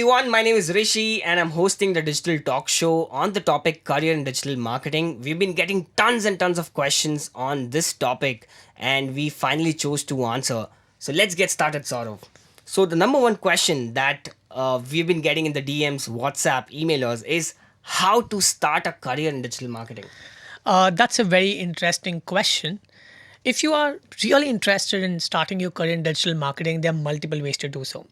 everyone, my name is Rishi and I'm hosting the digital talk show on the topic career in digital marketing. We've been getting tons and tons of questions on this topic and we finally chose to answer. So let's get started, Saurav. So, the number one question that we've been getting in the DMs, WhatsApp, emailers is how to start a career in digital marketing. That's a very interesting question. If you are really interested in starting your career in digital marketing, there are multiple ways to do so.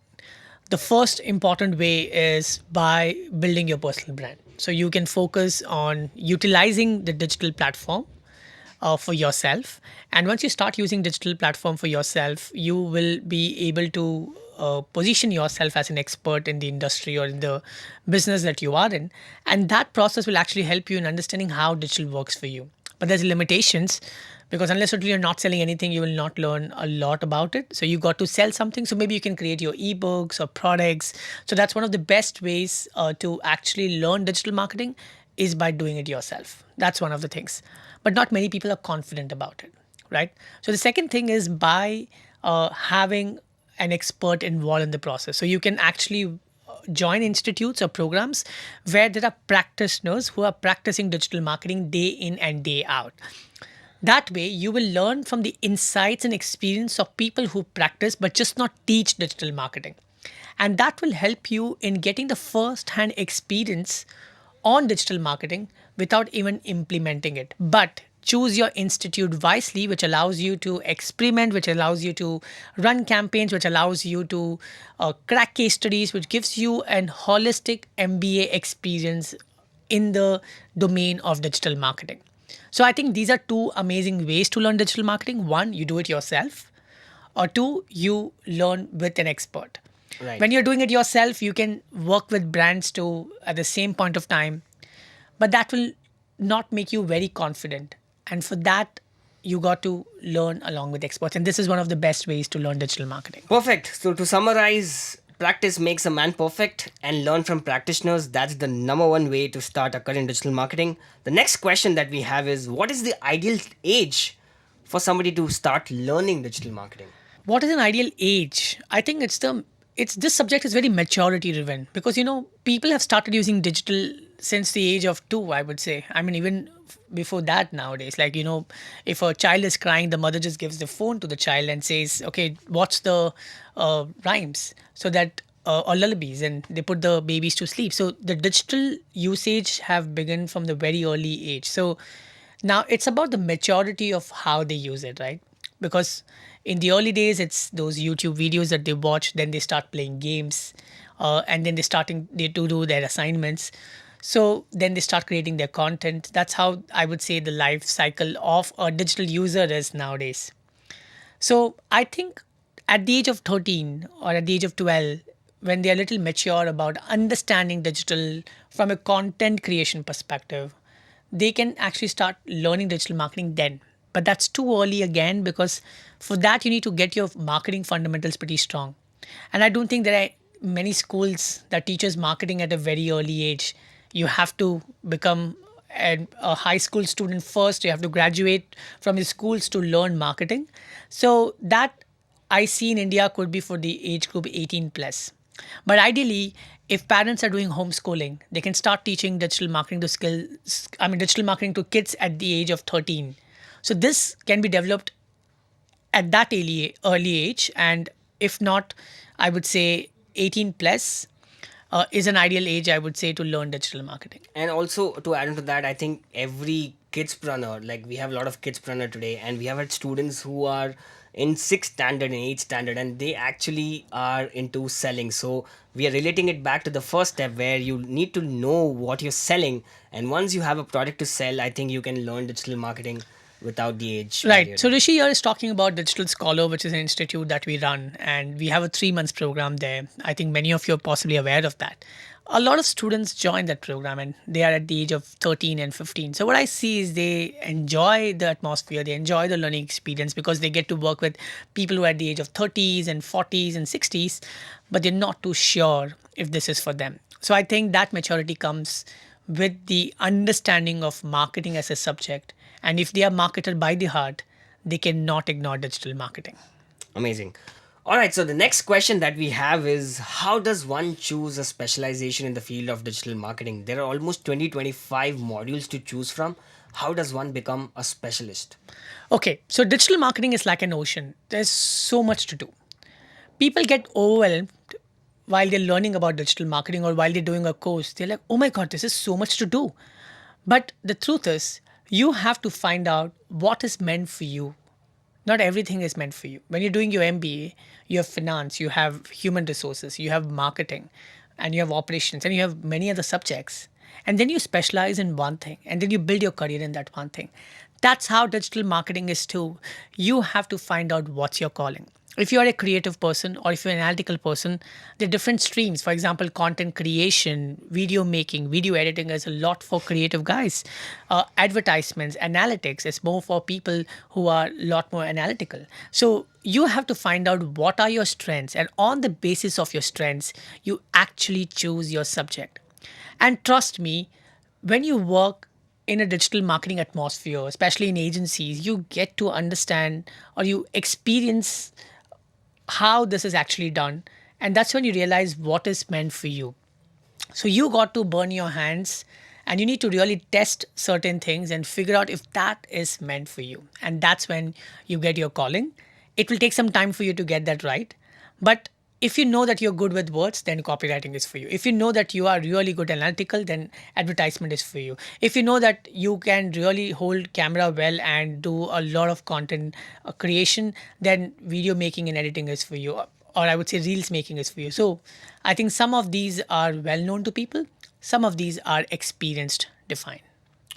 The first important way is by building your personal brand. So you can focus on utilizing the digital platform for yourself. And once you start using digital platform for yourself, you will be able to position yourself as an expert in the industry or in the business that you are in. And that process will actually help you in understanding how digital works for you. But there's limitations because unless you're not selling anything, you will not learn a lot about it. So you got to sell something. So maybe you can create your ebooks or products. So that's one of the best ways to actually learn digital marketing is by doing it yourself. That's one of the things. But not many people are confident about it, right? So the second thing is by having an expert involved in the process. So you can actually join institutes or programs where there are practitioners who are practicing digital marketing day in and day out. That way, you will learn from the insights and experience of people who practice but just not teach digital marketing. And that will help you in getting the first hand experience on digital marketing without even implementing it. But choose your institute wisely, which allows you to experiment, which allows you to run campaigns, which allows you to crack case studies, which gives you an holistic MBA experience in the domain of digital marketing. So I think these are two amazing ways to learn digital marketing. One, you do it yourself, or two, you learn with an expert. Right. When you're doing it yourself, you can work with brands to at the same point of time, but that will not make you very confident. And for that, you got to learn along with experts. And this is one of the best ways to learn digital marketing. Perfect. So, to summarize, practice makes a man perfect and learn from practitioners. That's the number one way to start a career in digital marketing. The next question that we have is what is the ideal age for somebody to start learning digital marketing? What is an ideal age? I think it's this subject is very maturity driven because people have started using digital since the age of 2, I would say. I mean, even before that nowadays, like if a child is crying, the mother just gives the phone to the child and says, okay, watch the rhymes, so that or lullabies, and they put the babies to sleep. So the digital usage have begun from the very early age. So now it's about the maturity of how they use it, right? Because in the early days, it's those YouTube videos that they watch, then they start playing games, and then they to do their assignments. So then they start creating their content. That's how I would say the life cycle of a digital user is nowadays. So I think at the age of 13 or at the age of 12, when they're a little mature about understanding digital from a content creation perspective, they can actually start learning digital marketing then. But that's too early again because for that you need to get your marketing fundamentals pretty strong. And I don't think there are many schools that teaches marketing at a very early age. You have to become a high school student first. You have to graduate from the schools to learn marketing. So that I see in India could be for the age group 18 plus. But ideally, if parents are doing homeschooling, they can start teaching digital marketing to kids at the age of 13. So this can be developed at that early age. And if not, I would say 18 plus is an ideal age, I would say, to learn digital marketing. And also to add on to that, I think every kidspreneur, like we have a lot of kidspreneur today, and we have had students who are in 6th standard and 8th standard, and they actually are into selling. So we are relating it back to the first step where you need to know what you're selling, and once you have a product to sell, I think you can learn digital marketing without the age barrier. Right. So Rishi here is talking about Digital Scholar, which is an institute that we run, and we have a 3 months program there. I think many of you are possibly aware of that. A lot of students join that program and they are at the age of 13 and 15. So what I see is they enjoy the atmosphere, they enjoy the learning experience because they get to work with people who are at the age of 30s and 40s and 60s, but they're not too sure if this is for them. So I think that maturity comes with the understanding of marketing as a subject. And if they are marketed by the heart, they cannot ignore digital marketing. Amazing. All right, so the next question that we have is, how does one choose a specialization in the field of digital marketing? There are almost 20-25 modules to choose from. How does one become a specialist? Okay, so digital marketing is like an ocean. There's so much to do. People get overwhelmed while they're learning about digital marketing or while they're doing a course. They're like, oh my God, this is so much to do. But the truth is, you have to find out what is meant for you. Not everything is meant for you. When you're doing your MBA, you have finance, you have human resources, you have marketing, and you have operations, and you have many other subjects. And then you specialize in one thing, and then you build your career in that one thing. That's how digital marketing is too. You have to find out what's your calling. If you are a creative person or if you're an analytical person, there are different streams. For example, content creation, video making, video editing is a lot for creative guys. Advertisements, analytics is more for people who are a lot more analytical. So you have to find out what are your strengths, and on the basis of your strengths, you actually choose your subject. And trust me, when you work in a digital marketing atmosphere, especially in agencies, you get to understand or you experience how this is actually done. And that's when you realize what is meant for you. So you got to burn your hands and you need to really test certain things and figure out if that is meant for you. And that's when you get your calling. It will take some time for you to get that right. But if you know that you're good with words, then copywriting is for you. If you know that you are really good analytical, then advertisement is for you. If you know that you can really hold camera well and do a lot of content creation, then video making and editing is for you. Or I would say reels making is for you. So I think some of these are well known to people, some of these are experienced defined.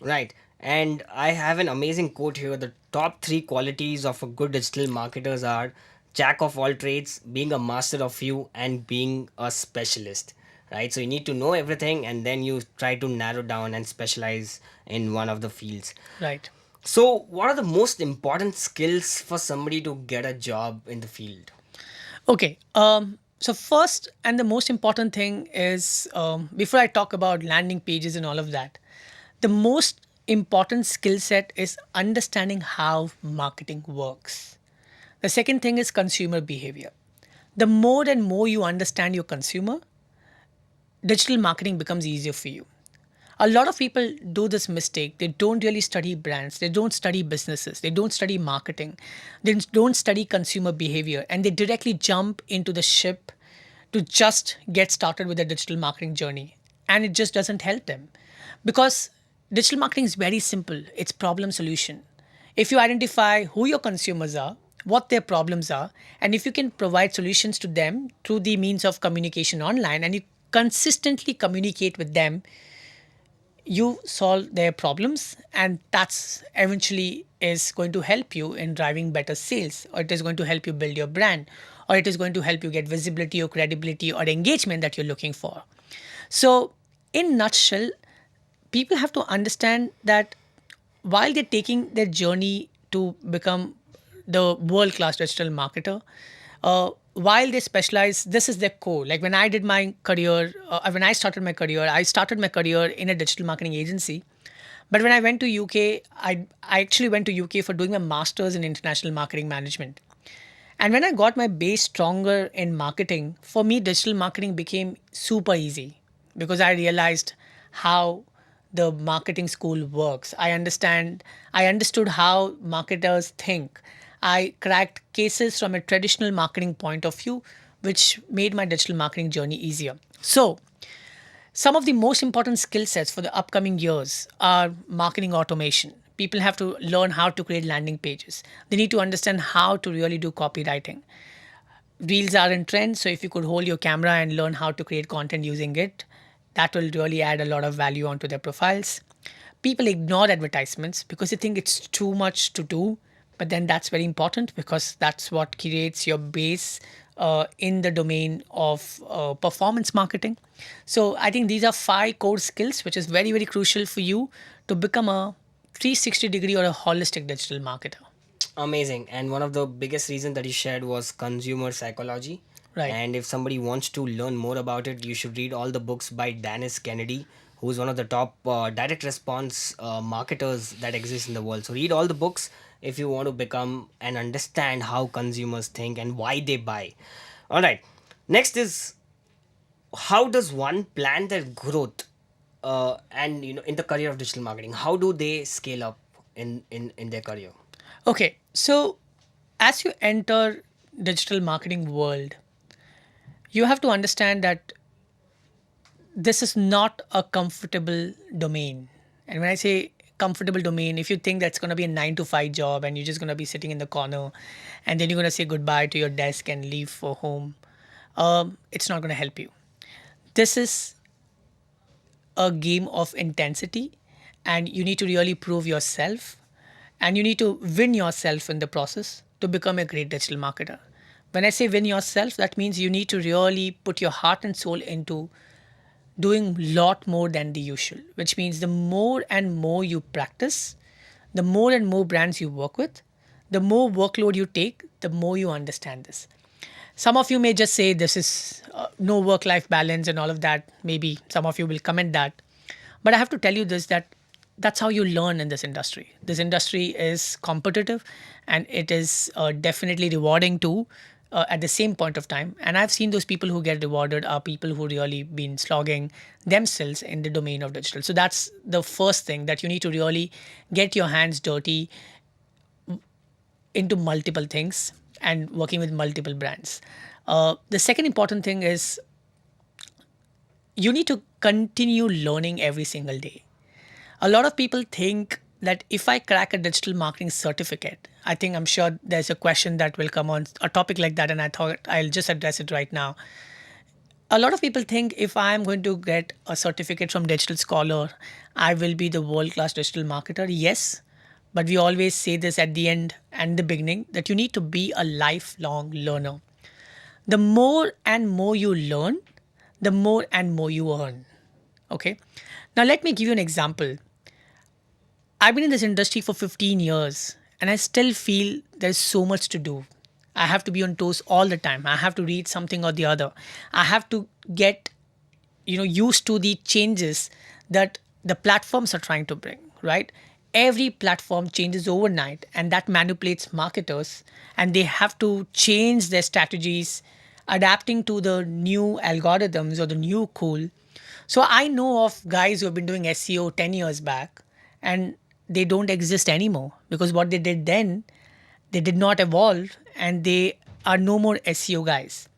Right. And I have an amazing quote here. The top three qualities of a good digital marketers are jack of all trades, being a master of few, and being a specialist. Right. So you need to know everything and then you try to narrow down and specialize in one of the fields. Right. So, what are the most important skills for somebody to get a job in the field? Okay. So first and the most important thing is before I talk about landing pages and all of that, the most important skill set is understanding how marketing works. The second thing is consumer behavior. The more and more you understand your consumer, digital marketing becomes easier for you. A lot of people do this mistake. They don't really study brands, they don't study businesses, they don't study marketing, they don't study consumer behavior, and they directly jump into the ship to just get started with their digital marketing journey. And it just doesn't help them because digital marketing is very simple. It's problem solution. If you identify who your consumers are, what their problems are, and if you can provide solutions to them through the means of communication online, and you consistently communicate with them, you solve their problems, and that's eventually is going to help you in driving better sales, or it is going to help you build your brand, or it is going to help you get visibility or credibility or engagement that you're looking for. So in nutshell, people have to understand that while they're taking their journey to become the world class digital marketer, while they specialize, this is their core. Like when I did my career, when I started my career in a digital marketing agency. But when I went to UK, I actually went to UK for doing my master's in international marketing management. And when I got my base stronger in marketing, for me, digital marketing became super easy because I realized how the marketing school works. I understood how marketers think. I cracked cases from a traditional marketing point of view, which made my digital marketing journey easier. So, some of the most important skill sets for the upcoming years are marketing automation. People have to learn how to create landing pages. They need to understand how to really do copywriting. Reels are in trend, so if you could hold your camera and learn how to create content using it, that will really add a lot of value onto their profiles. People ignore advertisements because they think it's too much to do, but then that's very important because that's what creates your base in the domain of performance marketing. So I think these are five core skills which is very very crucial for you to become a 360-degree or a holistic digital marketer. Amazing. And one of the biggest reasons that you shared was consumer psychology. Right. And if somebody wants to learn more about it, you should read all the books by Dennis Kennedy, who's one of the top direct response marketers that exist in the world. So read all the books. if you want to become and understand how consumers think and why they buy. All right. Next is, how does one plan their growth, and in the career of digital marketing, how do they scale up in their career? Okay, so as you enter digital marketing world, you have to understand that this is not a comfortable domain. And when I say comfortable domain, if you think that's going to be a 9 to 5 job and you're just going to be sitting in the corner and then you're going to say goodbye to your desk and leave for home, it's not going to help you. This is a game of intensity, and you need to really prove yourself, and you need to win yourself in the process to become a great digital marketer. When I say win yourself, that means you need to really put your heart and soul into doing lot more than the usual, which means the more and more you practice, the more and more brands you work with, the more workload you take, the more you understand this. Some of you may just say this is no work life balance and all of that. Maybe some of you will comment that. But I have to tell you this, that that's how you learn in this industry. This industry is competitive, and it is definitely rewarding too at the same point of time. And I've seen those people who get rewarded are people who really been slogging themselves in the domain of digital. So that's the first thing, that you need to really get your hands dirty into multiple things and working with multiple brands. The second important thing is you need to continue learning every single day. A lot of people think that if I crack a digital marketing certificate, I'm sure there's a question that will come on a topic like that, and I thought I'll just address it right now. A lot of people think if I'm going to get a certificate from Digital Scholar, I will be the world class digital marketer. Yes, but we always say this at the end and the beginning, that you need to be a lifelong learner. The more and more you learn, the more and more you earn. Okay. Now, let me give you an example. I've been in this industry for 15 years and I still feel there's so much to do. I have to be on toes all the time. I have to read something or the other. I have to get used to the changes that the platforms are trying to bring, right? Every platform changes overnight, and that manipulates marketers, and they have to change their strategies adapting to the new algorithms or the new cool. So I know of guys who have been doing SEO 10 years back, and they don't exist anymore, because what they did then, they did not evolve, and they are no more SEO guys.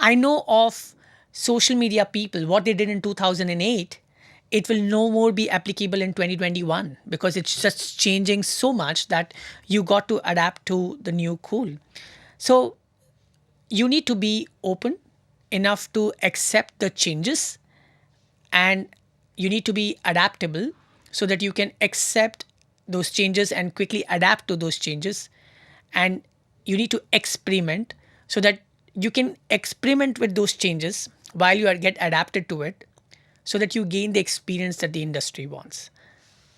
I know of social media people, what they did in 2008, it will no more be applicable in 2021, because it's just changing so much that you got to adapt to the new cool. So you need to be open enough to accept the changes, and you need to be adaptable so that you can accept those changes and quickly adapt to those changes. And you need to experiment so that you can experiment with those changes while you are get adapted to it, so that you gain the experience that the industry wants.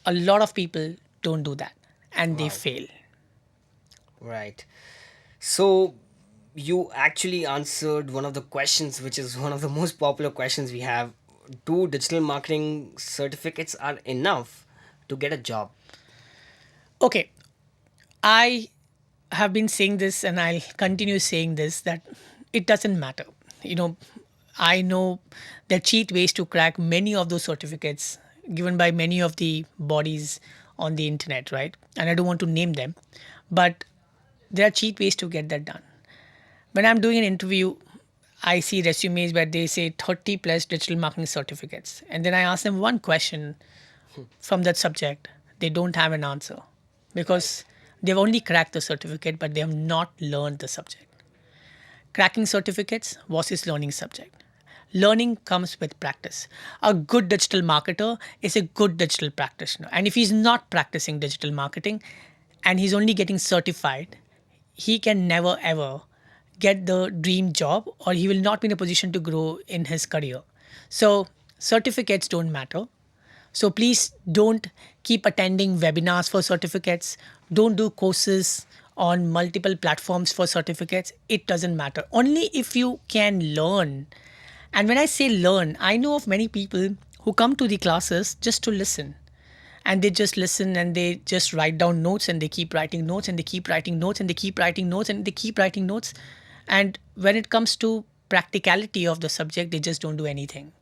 A lot of people don't do that, and they Wow. fail. Right. So you actually answered one of the questions, which is one of the most popular questions we have. Do digital marketing certificates are enough to get a job? Okay, I have been saying this and I'll continue saying this, that it doesn't matter. You know, I know there are cheat ways to crack many of those certificates given by many of the bodies on the internet, right? And I don't want to name them, but there are cheat ways to get that done. When I'm doing an interview, I see resumes where they say 30 plus digital marketing certificates. And then I ask them one question from that subject. They don't have an answer, Right. because they've only cracked the certificate, but they have not learned the subject. Cracking certificates was his learning subject. Learning comes with practice. A good digital marketer is a good digital practitioner. And if he's not practicing digital marketing and he's only getting certified, he can never ever get the dream job, or he will not be in a position to grow in his career. So, certificates don't matter. So please don't keep attending webinars for certificates. Don't do courses on multiple platforms for certificates. It doesn't matter. Only if you can learn. And when I say learn, I know of many people who come to the classes just to listen. and they just listen and they just write down notes and they keep writing notes and they keep writing notes and they keep writing notes and they keep writing notes. And when it comes to practicality of the subject, they just don't do anything.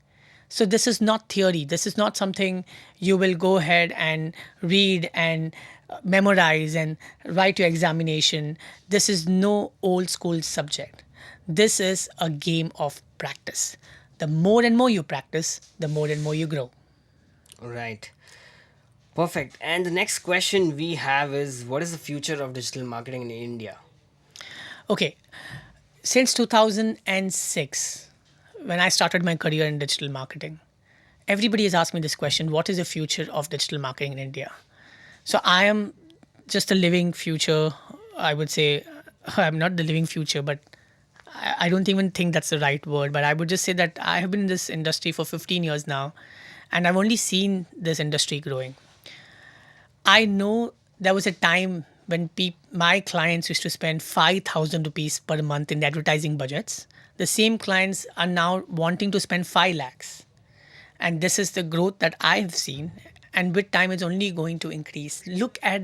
So this is not theory. This is not something you will go ahead and read and memorize and write your examination. This is no old school subject. This is a game of practice. The more and more you practice, the more and more you grow. Right. Perfect. And the next question we have is, what is the future of digital marketing in India? Okay, since 2006, when I started my career in digital marketing, everybody has asked me this question: what is the future of digital marketing in India? So I am just a living future. I would say I'm not the living future, but I don't even think that's the right word. But I would just say that I have been in this industry for 15 years now, and I've only seen this industry growing. I know there was a time when my clients used to spend 5,000 rupees per month in advertising budgets. The same clients are now wanting to spend 5 lakhs. And this is the growth that I have seen. And with time, it's only going to increase. Look at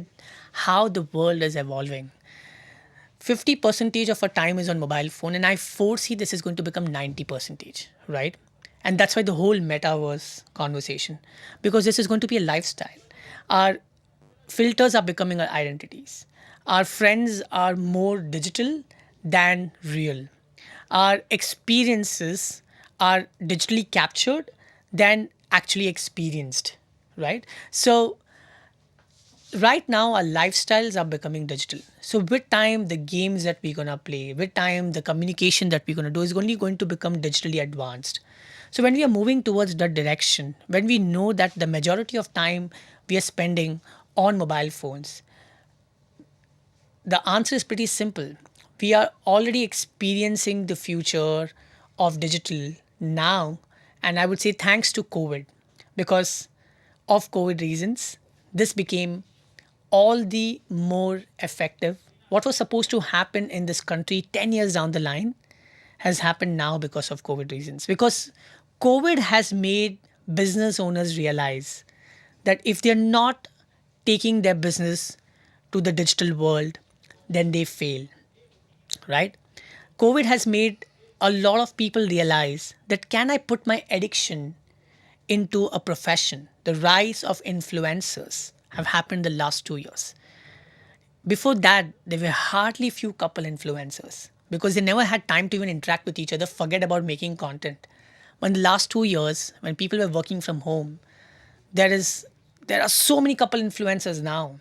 how the world is evolving. 50 percentage of our time is on mobile phone, and I foresee this is going to become 90 percentage, right? And that's why the whole metaverse conversation, because this is going to be a lifestyle. Our filters are becoming our identities. Our friends are more digital than real. Our experiences are digitally captured than actually experienced, right? So right now our lifestyles are becoming digital. So with time, the games that we're gonna play, with time, the communication that we're gonna do is only going to become digitally advanced. So when we are moving towards that direction, when we know that the majority of time we are spending on mobile phones, the answer is pretty simple. We are already experiencing the future of digital now, and I would say thanks to COVID, because of COVID reasons, this became all the more effective. What was supposed to happen in this country 10 years down the line has happened now because of COVID reasons. Because COVID has made business owners realize that if they're not taking their business to the digital world, then they fail, right? COVID has made a lot of people realize that can I put my addiction into a profession? The rise of influencers have happened the last 2 years. Before that, there were hardly few couple influencers because they never had time to even interact with each other, forget about making content. But in the last 2 years, when people were working from home, there is there are so many couple influencers now.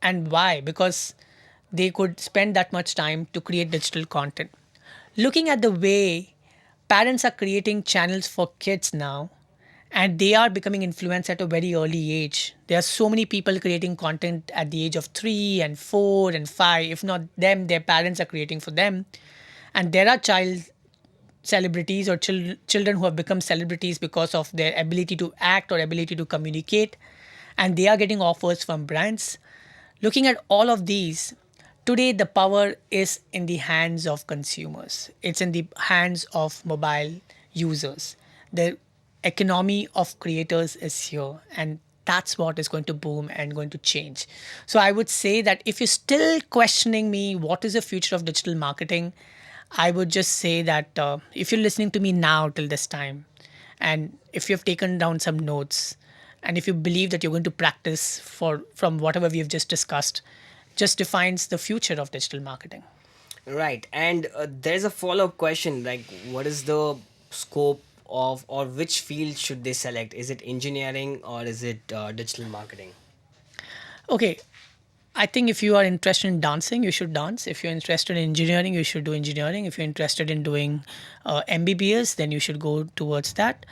And why? Because they could spend that much time to create digital content. Looking at the way parents are creating channels for kids now, and they are becoming influenced at a very early age. There are so many people creating content at the age of 3 and 4 and 5. If not them, their parents are creating for them. And there are child celebrities or children who have become celebrities because of their ability to act or ability to communicate, and they are getting offers from brands. Looking at all of these, today the power is in the hands of consumers. It's in the hands of mobile users. The economy of creators is here, and that's what is going to boom and going to change. So I would say that if you're still questioning me, what is the future of digital marketing? I would just say that if you're listening to me now till this time, and if you've taken down some notes, and if you believe that you're going to practice from whatever we have just discussed, just defines the future of digital marketing. Right. And there's a follow up question like, what is the scope of, or which field should they select? Is it engineering or is it digital marketing? Okay, I think if you are interested in dancing, you should dance. If you're interested in engineering, you should do engineering. If you're interested in doing MBBS, then you should go towards that.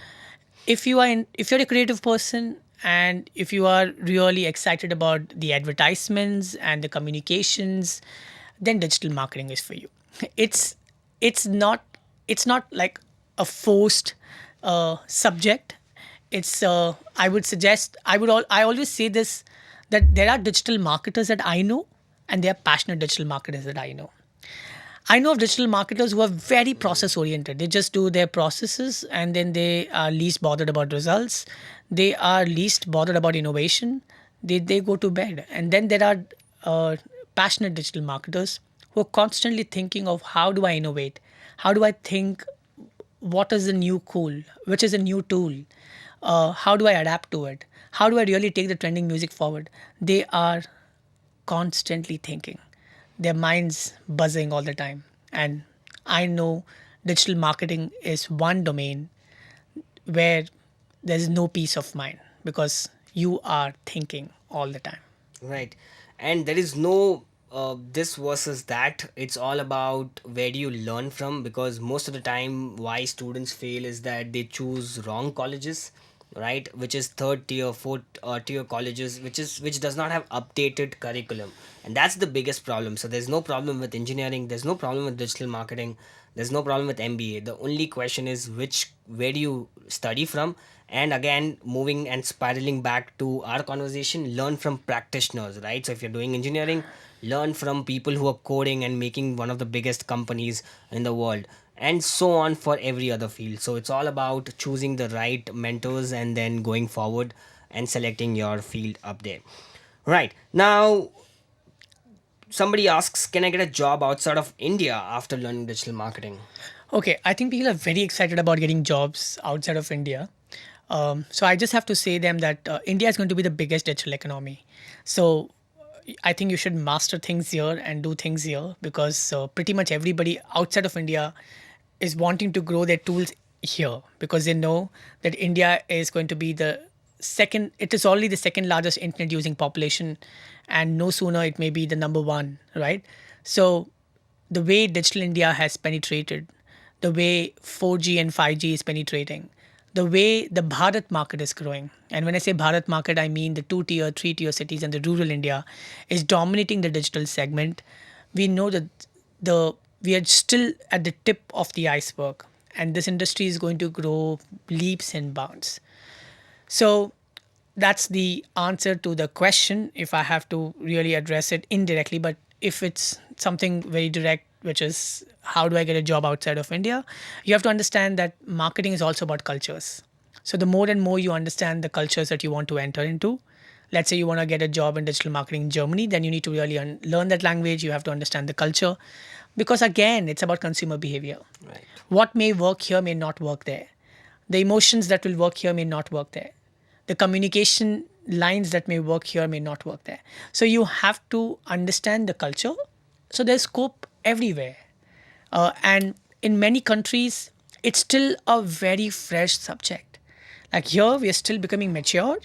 If you're a creative person and if you are really excited about the advertisements and the communications, then digital marketing is for you. It's it's not it's not like a forced subject. It's I would suggest I always say this, that there are digital marketers that I know and there are passionate digital marketers that I know. I know of digital marketers who are very process oriented. They just do their processes and then they are least bothered about results. They are least bothered about innovation. they go to bed. And then there are passionate digital marketers who are constantly thinking of how do I innovate, how do I think, what is the new cool, which is a new tool, how do I adapt to it, how do I really take the trending music forward. They are constantly thinking, their minds buzzing all the time. And I know digital marketing is one domain where there's no peace of mind because you are thinking all the time. Right. And there is no this versus that. It's all about where do you learn from, because most of the time why students fail is that they choose wrong colleges, right? Which is third tier, fourth tier colleges, which does not have updated curriculum. And that's the biggest problem. So there's no problem with engineering, there's no problem with digital marketing, there's no problem with MBA. The only question is which where do you study from? And again, moving and spiraling back to our conversation, learn from practitioners, right? So if you're doing engineering, learn from people who are coding and making one of the biggest companies in the world, and so on for every other field. So it's all about choosing the right mentors and then going forward and selecting your field up there. Right. Now, somebody asks, can I get a job outside of India after learning digital marketing? Okay, I think people are very excited about getting jobs outside of India. So I just have to say them that India is going to be the biggest digital economy. So I think you should master things here and do things here because pretty much everybody outside of India is wanting to grow their tools here because they know that India is going to be the second, it is already the second largest internet using population, and no sooner it may be the number one, right? So the way digital India has penetrated, the way 4G and 5G is penetrating, the way the Bharat market is growing. And when I say Bharat market, I mean the 2 tier, 3 tier cities and the rural India is dominating the digital segment. We know that the we are still at the tip of the iceberg, and this industry is going to grow leaps and bounds. So that's the answer to the question if I have to really address it indirectly. But if it's something very direct, which is how do I get a job outside of India, you have to understand that marketing is also about cultures. So the more and more you understand the cultures that you want to enter into, let's say you want to get a job in digital marketing in Germany, then you need to really learn that language. You have to understand the culture because, again, it's about consumer behavior. Right. What may work here may not work there. The emotions that will work here may not work there. The communication lines that may work here may not work there. So you have to understand the culture. So there's scope everywhere. And in many countries, it's still a very fresh subject. Like here, we are still becoming mature.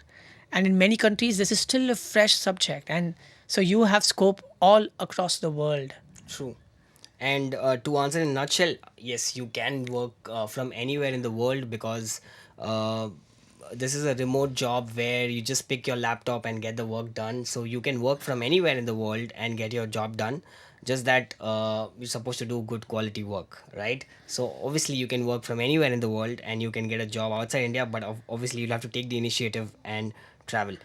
And in many countries, this is still a fresh subject. And so you have scope all across the world. True. And to answer in a nutshell, yes, you can work from anywhere in the world because this is a remote job where you just pick your laptop and get the work done. So you can work from anywhere in the world and get your job done. Just that you're supposed to do good quality work, right? So obviously you can work from anywhere in the world and you can get a job outside India, but obviously you'll have to take the initiative and travel.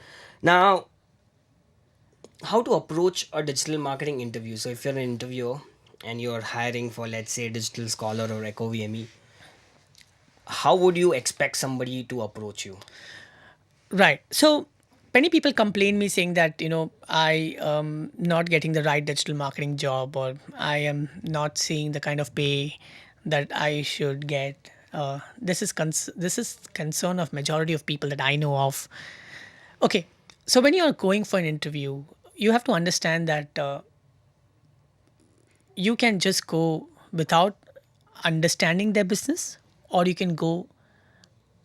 Now, how to approach a digital marketing interview. So if you're an interviewer and you're hiring for, let's say, Digital Scholar or Echo VME, how would you expect somebody to approach you? Right. So many people complain me saying that I am not getting the right digital marketing job, or I am not seeing the kind of pay that I should get. This is concern of majority of people that I know of. Okay, so when you are going for an interview, you have to understand that you can just go without understanding their business, or you can go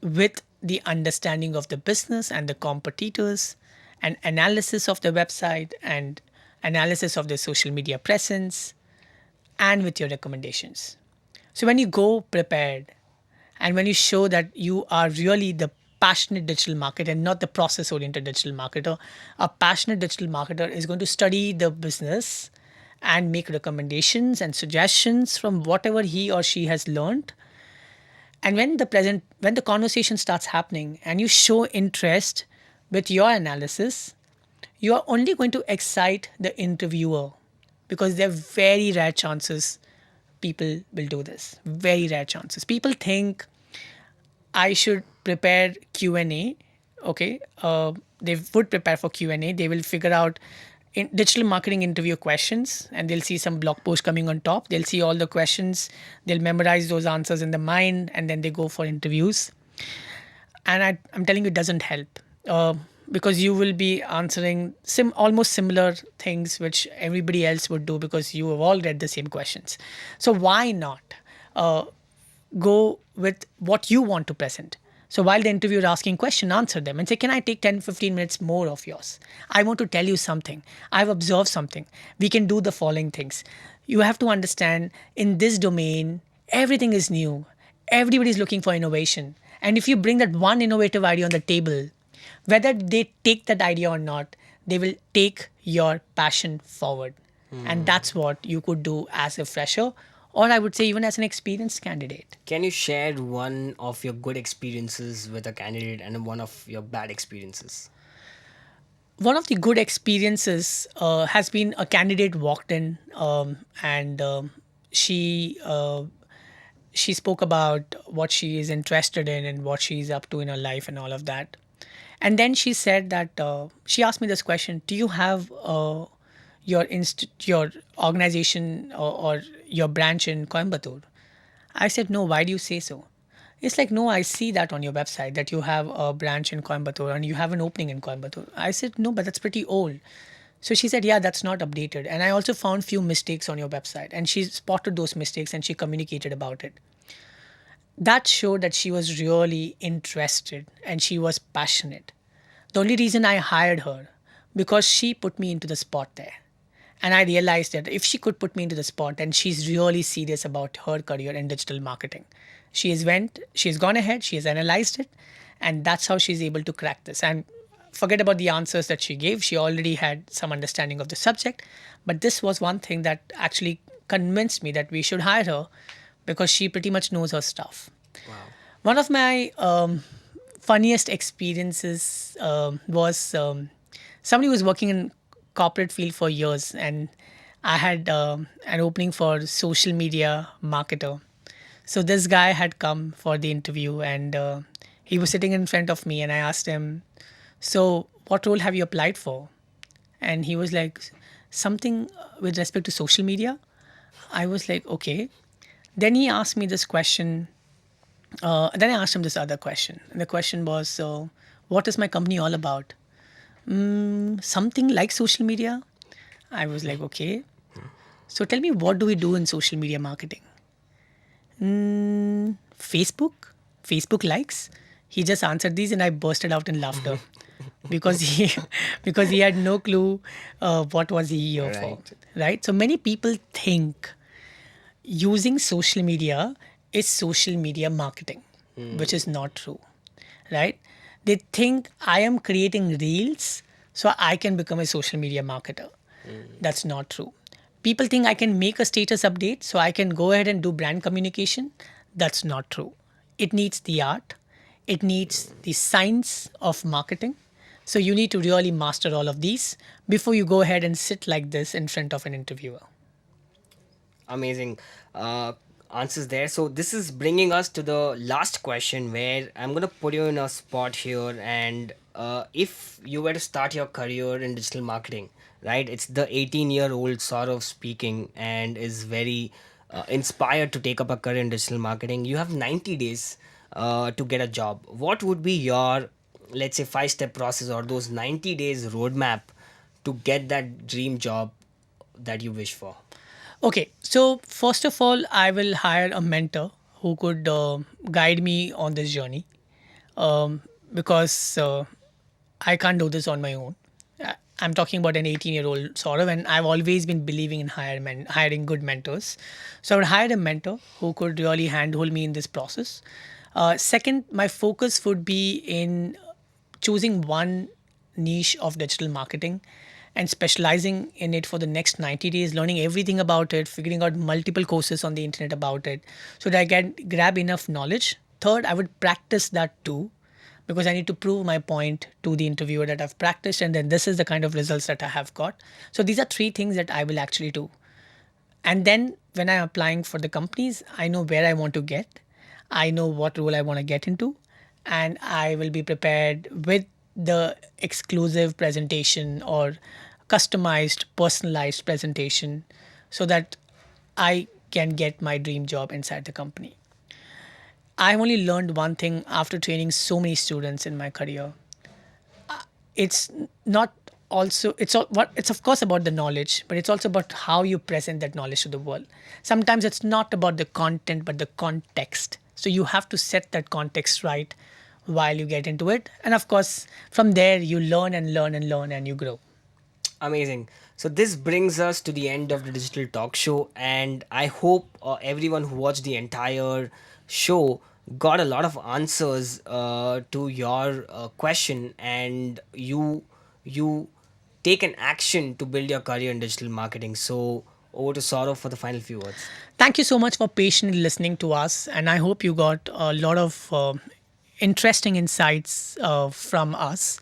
with the understanding of the business and the competitors and analysis of the website and analysis of the social media presence and with your recommendations. So when you go prepared and when you show that you are really the passionate digital marketer and not the process oriented digital marketer, a passionate digital marketer is going to study the business and make recommendations and suggestions from whatever he or she has learned. And when the conversation starts happening and you show interest with your analysis, you are only going to excite the interviewer because there are very rare chances people will do this. Very rare chances. People think I should prepare Q&A, okay, they would prepare for Q&A. They will figure out in digital marketing interview questions, and they'll see some blog post coming on top. They'll see all the questions. They'll memorize those answers in the mind, and then they go for interviews. And I'm telling you, it doesn't help, because you will be answering almost similar things which everybody else would do, because you have all read the same questions. So why not uh, go with what you want to present? So while the interviewer asking question, answer them and say, can I take 10-15 minutes more of yours? I want to tell you something. I've observed something. We can do the following things. You have to understand, in this domain, everything is new. Everybody's looking for innovation. And if you bring that one innovative idea on the table, whether they take that idea or not, they will take your passion forward. And that's what you could do as a fresher, or I would say even as an experienced candidate. Can you share one of your good experiences with a candidate and one of your bad experiences? One of the good experiences has been a candidate walked in, and she spoke about what she is interested in and what she's up to in her life and all of that. And then she said that she asked me this question: do you have your organization or your branch in Coimbatore? I said, no. Why do you say so? It's like, no, I see that on your website that you have a branch in Coimbatore and you have an opening in Coimbatore. I said, no, but that's pretty old. So she said, yeah, that's not updated. And I also found few mistakes on your website. And she spotted those mistakes and she communicated about it. That showed that she was really interested and she was passionate. The only reason I hired her, because she put me into the spot there. And I realized that if she could put me into the spot, then she's really serious about her career in digital marketing. She has gone ahead, she has analyzed it, and that's how she's able to crack this. And forget about the answers that she gave. She already had some understanding of the subject. But this was one thing that actually convinced me that we should hire her, because she pretty much knows her stuff. Wow. One of my funniest experiences was somebody who was working in corporate field for years, and I had an opening for social media marketer. So this guy had come for the interview, and he was sitting in front of me, and I asked him, so what role have you applied for? And he was like, something with respect to social media. I was like, okay. Then he asked me this question. Then I asked him this other question. And the question was, what is my company all about? Something like social media. I was like, okay. So tell me, what do we do in social media marketing? Facebook? Facebook likes? He just answered these, and I bursted out in laughter because he had no clue what was he here for, Right. right? So many people think using social media is social media marketing, which is not true, right? They think I am creating reels so I can become a social media marketer. That's not true. People think I can make a status update so I can go ahead and do brand communication. That's not true. It needs the art, it needs the science of marketing. So you need to really master all of these before you go ahead and sit like this in front of an interviewer. Amazing answers there. So this is bringing us to the last question, where I'm gonna put you in a spot here. And if you were to start your career in digital marketing, right? It's the 18-year-old Sorav speaking, and is very inspired to take up a career in digital marketing. You have 90 days to get a job. What would be your, let's say, 5-step process, or those 90 days roadmap to get that dream job that you wish for? Okay, so first of all, I will hire a mentor who could guide me on this journey, because I can't do this on my own. I'm talking about an 18-year-old sort of, and I've always been believing in hiring good mentors. So I would hire a mentor who could really handhold me in this process. Second, my focus would be in choosing one niche of digital marketing and specializing in it for the next 90 days, learning everything about it, figuring out multiple courses on the internet about it so that I can grab enough knowledge. Third, I would practice that too, because I need to prove my point to the interviewer that I've practiced, and then this is the kind of results that I have got. So these are three things that I will actually do. And then when I'm applying for the companies, I know where I want to get, I know what role I want to get into, and I will be prepared with the exclusive presentation or customized, personalized presentation so that I can get my dream job inside the company. I only learned one thing after training so many students in my career. It's not also it's all what it's of course about the knowledge, but it's also about how you present that knowledge to the world. Sometimes it's not about the content but the context, so you have to set that context right while you get into it, and of course from there you learn and learn and learn and you grow. Amazing. So this brings us to the end of the digital talk show, and I hope everyone who watched the entire show got a lot of answers to your question, and you take an action to build your career in digital marketing. So over to Saurav for the final few words. Thank you so much for patiently listening to us, and I hope you got a lot of interesting insights from us.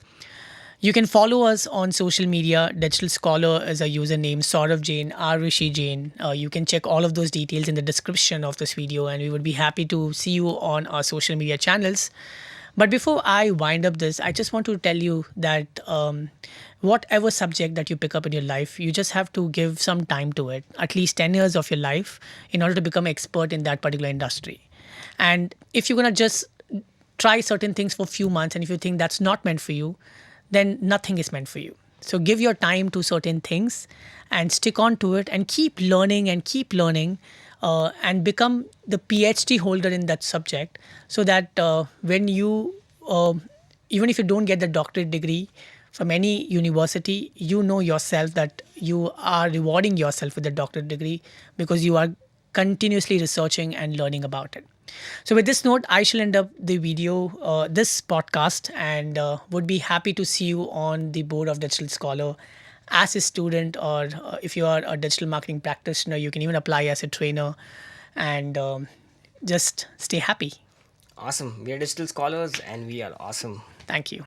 You can follow us on social media. Digital Scholar is a username, Sorav Jain, R Rishi Jain. You can check all of those details in the description of this video, and we would be happy to see you on our social media channels. But before I wind up this, I just want to tell you that whatever subject that you pick up in your life, you just have to give some time to it, at least 10 years of your life, in order to become expert in that particular industry. And if you're going to just try certain things for a few months, and if you think that's not meant for you, then nothing is meant for you. So give your time to certain things and stick on to it and keep learning and become the PhD holder in that subject so that when you, even if you don't get the doctorate degree from any university, you know yourself that you are rewarding yourself with the doctorate degree because you are continuously researching and learning about it. So, with this note, I shall end up the video, this podcast, and would be happy to see you on the board of Digital Scholar as a student, or if you are a digital marketing practitioner, you can even apply as a trainer and just stay happy. Awesome. We are digital scholars and we are awesome. Thank you.